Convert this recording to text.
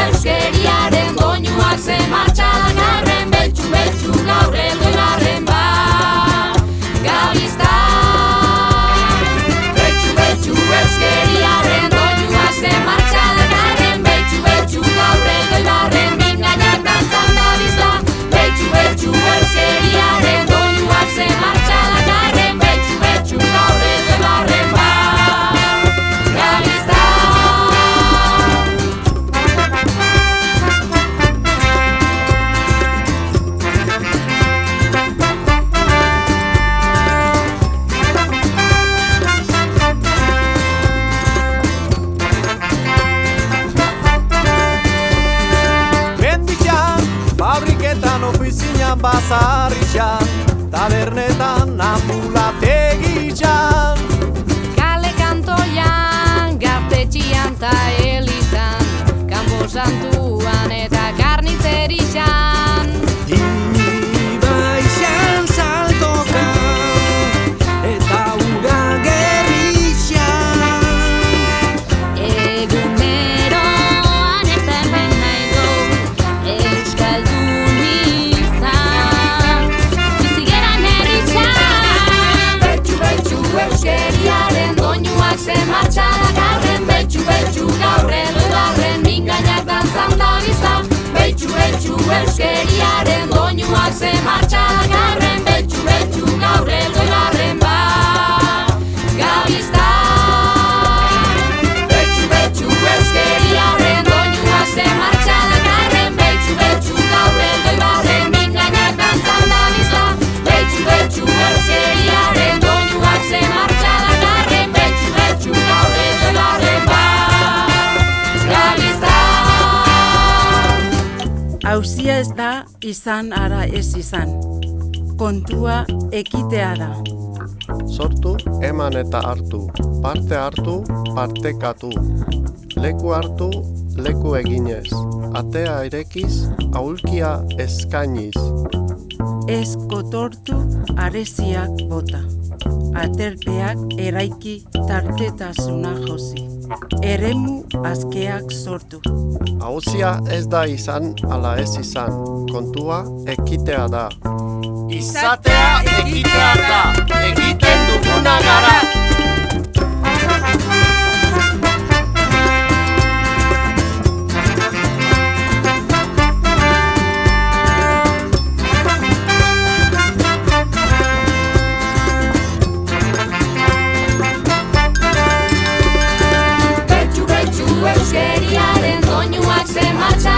euskeriaren doinuak ze martxa dakarren, betxu, betxu, gaur egoigarren ba, gabizta. Betxu, betxu, euskeriaren doinuak ze martxa dakarren, betxu, betxu, gaur egoigarren bingainak dantzan dabizta. Betxu, betxu, euskeriaren doinuak ze martxa dakarren, betxu, betxu, gaur egoigarren ba, gabizta. Fabriketan, ofizinan, bazarritxan, tabernetan, ambulategitxan. Kale kantoian, gaztetxian ta elizan, kanpo santuan eta karnitzerixan. Ibaixan saltokan, eta ura gerrixan. Eguneroan eta hemen nahi du, euskaldun izan, bizigeran herritxan. Betxu, betxu, euskeriaren doinuak ze martxa dakarren, betxu, betxu, gaur egoigarren mingainak dantzan dabizta. Betxu, betxu, euskeriaren doinuak ze martxa dakarren, betxu, betxu, gaur egoigarren ba, gabizta. Betxu, betxu, euskeriaren doinuak ze martxa dakarren, betxu, betxu, gaur egoigarren mingainak dantzan dabizta. Betxu, betxu, euskeriaren doinuak ze martxa dakarren, betxu, betxu, gaur egoigarren ba, gabizta. Auzia ez da izan ara ez izan. Kontua ekitea da. Sortu, eman eta hartu, parte hartu, partekatu. Leku hartu, leku eginez. Atea irekiz, aulkia eskainiz. Ez kotortu areziak bota. Aterpeak eraiki tartetasuna josi. Eremu askeak sortu. Auzia ez da izan ala ez izan. Kontua ekitea da. Izatea ekitea da, egiten duguna gara. Betxu, betxu, euskeriaren doinuak ze martxa